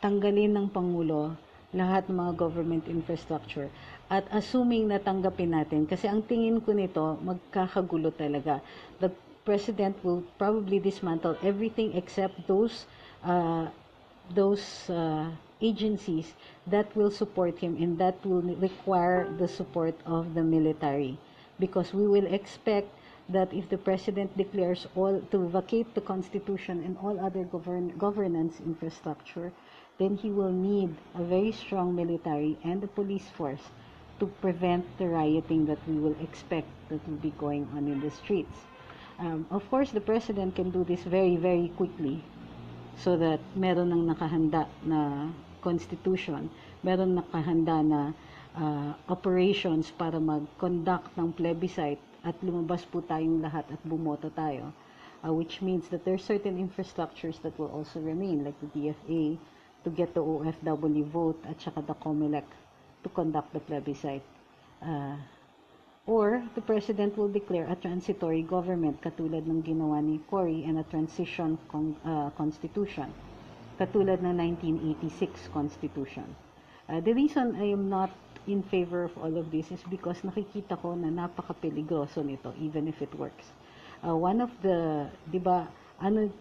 Tanggalin ng Pangulo lahat ng mga government infrastructure at assuming na tanggapin natin kasi ang tingin ko nito magkakagulo talaga. The President will probably dismantle everything except those agencies that will support him and that will require the support of the military, because we will expect that if the President declares all to vacate the Constitution and all other governance infrastructure, then he will need a very strong military and a police force to prevent the rioting that we will expect that will be going on in the streets. Of course, the President can do this very, very quickly so that meron ng nakahanda na constitution, meron nakahanda na operations para mag-conduct ng plebiscite at lumabas po tayong lahat at bumoto tayo, which means that there are certain infrastructures that will also remain, like the DFA, to get the OFW vote at saka the COMELEC to conduct the plebiscite. Or the President will declare a transitory government katulad ng ginawa ni Cory and a transition constitution katulad ng 1986 constitution. The reason I am not in favor of all of this is because nakikita ko na napaka-peligroso nito even if it works. One of the, di ba,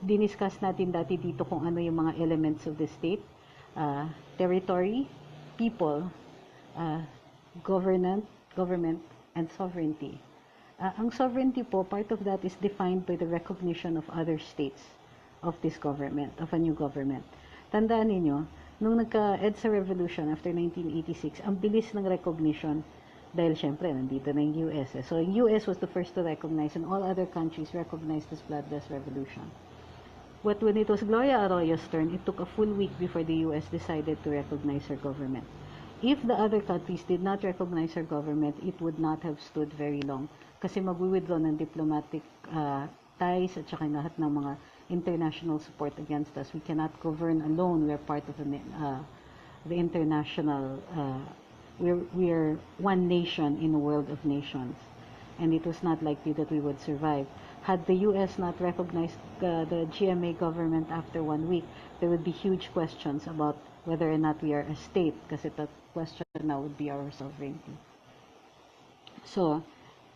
diniscuss natin dati dito kung ano yung mga elements of the state, territory, people, government, and sovereignty. Ang sovereignty po, part of that is defined by the recognition of other states of this government, of a new government. Tandaan ninyo, nung nagka-EDSA Revolution after 1986, ang bilis ng recognition dahil syempre nandito na yung US. So yung US was the first to recognize and all other countries recognized this bloodless revolution. But when it was Gloria Arroyo's turn, it took a full week before the US decided to recognize her government. If the other countries did not recognize her government, it would not have stood very long. Kasi mag-withdraw ng diplomatic ties at saka lahat ng mga international support against us. We cannot govern alone. We're part of the international, we're one nation in a world of nations. And it was not likely that we would survive. Had the US not recognized the GMA government after 1 week, there would be huge questions about whether or not we are a state, kasi the question now would be our sovereignty. So,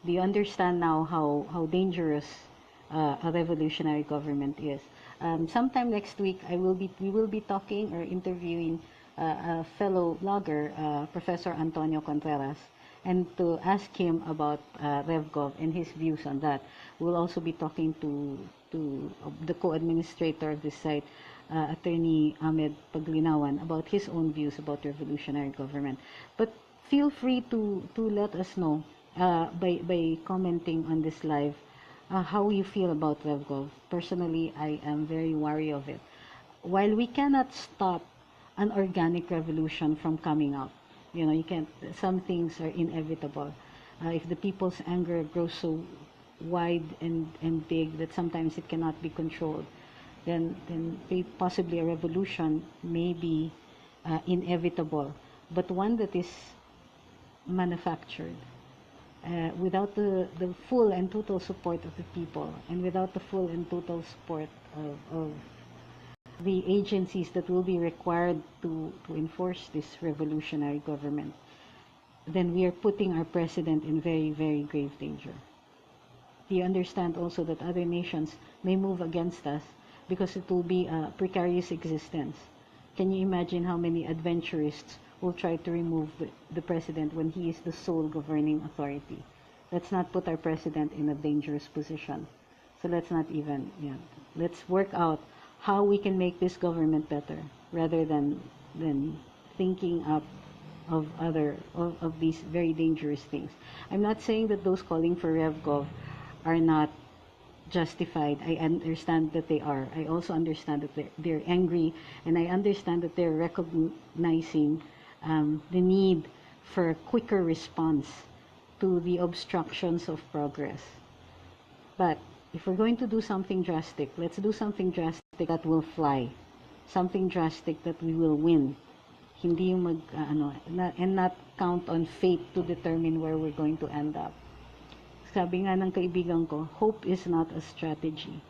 do you understand now how dangerous a revolutionary government is? Sometime next week, we will be talking or interviewing a fellow blogger, Professor Antonio Contreras, and to ask him about RevGov and his views on that. We'll also be talking to the co-administrator of this site, Attorney Ahmed Paglinawan, about his own views about revolutionary government. But feel free to let us know by commenting on this live how you feel about RevGov. Personally, I am very wary of it. While we cannot stop an organic revolution from coming out, you know, you can't. Some things are inevitable. If the people's anger grows so wide and big that sometimes it cannot be controlled, then possibly a revolution may be inevitable. But one that is manufactured without the full and total support of the people, and without the full and total support of the agencies that will be required to enforce this revolutionary government, then we are putting our president in very, very grave danger. Do you understand also that other nations may move against us because it will be a precarious existence? Can you imagine how many adventurists will try to remove the president when he is the sole governing authority? Let's not put our president in a dangerous position. So let's not even, let's work out how we can make this government better, rather than thinking up of these very dangerous things. I'm not saying that those calling for RevGov are not justified. I understand that they are. I also understand that they're angry, and I understand that they're recognizing the need for a quicker response to the obstructions of progress. But if we're going to do something drastic, let's do something drastic that will fly. Something drastic that we will win. Hindi yung and not count on fate to determine where we're going to end up. Sabi nga ng kaibigan ko, hope is not a strategy.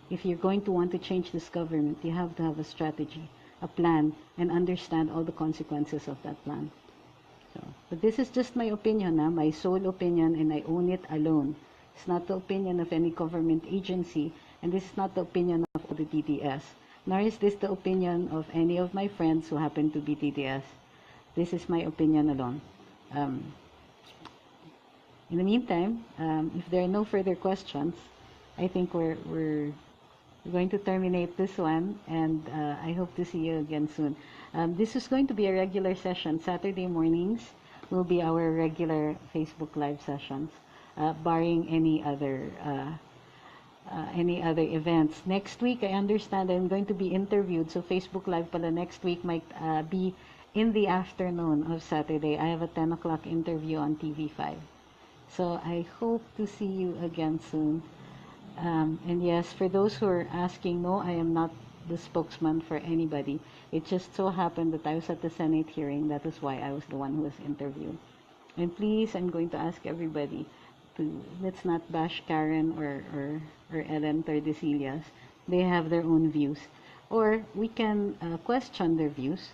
If you're going to want to change this government, you have to have a strategy, a plan, and understand all the consequences of that plan. So, but this is just my opinion, my sole opinion, and I own it alone. It's not the opinion of any government agency, and this is not the opinion of the DDS, nor is this the opinion of any of my friends who happen to be DDS. This is my opinion alone. In the meantime, if there are no further questions, I think we're going to terminate this one, and I hope to see you again soon. This is going to be a regular session. Saturday mornings will be our regular Facebook Live sessions, barring any other events. Next week, I understand I'm going to be interviewed, so Facebook Live pala next week might be in the afternoon of Saturday. I have a 10 o'clock interview on TV5. So I hope to see you again soon. And yes, for those who are asking, no, I am not the spokesman for anybody. It just so happened that I was at the Senate hearing. That is why I was the one who was interviewed. And please, I'm going to ask everybody to, let's not bash Karen or Ellen Tordesillas. They have their own views. Or we can question their views,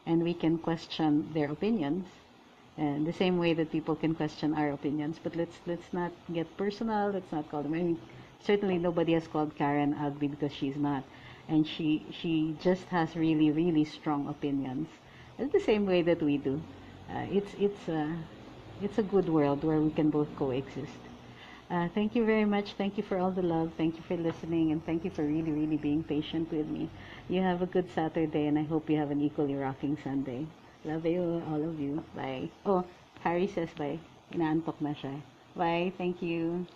and we can question their opinions. And the same way that people can question our opinions, but let's not get personal. Let's not call them. I mean, certainly nobody has called Karen ugly, because she's not, and she just has really, really strong opinions. It's the same way that we do. It's a good world where we can both coexist. Thank you very much. Thank you for all the love. Thank you for listening, and thank you for really, really being patient with me. You have a good Saturday, and I hope you have an equally rocking Sunday. Love you, all of you. Bye. Oh, Harry says bye. Inaantok na siya. Bye. Thank you.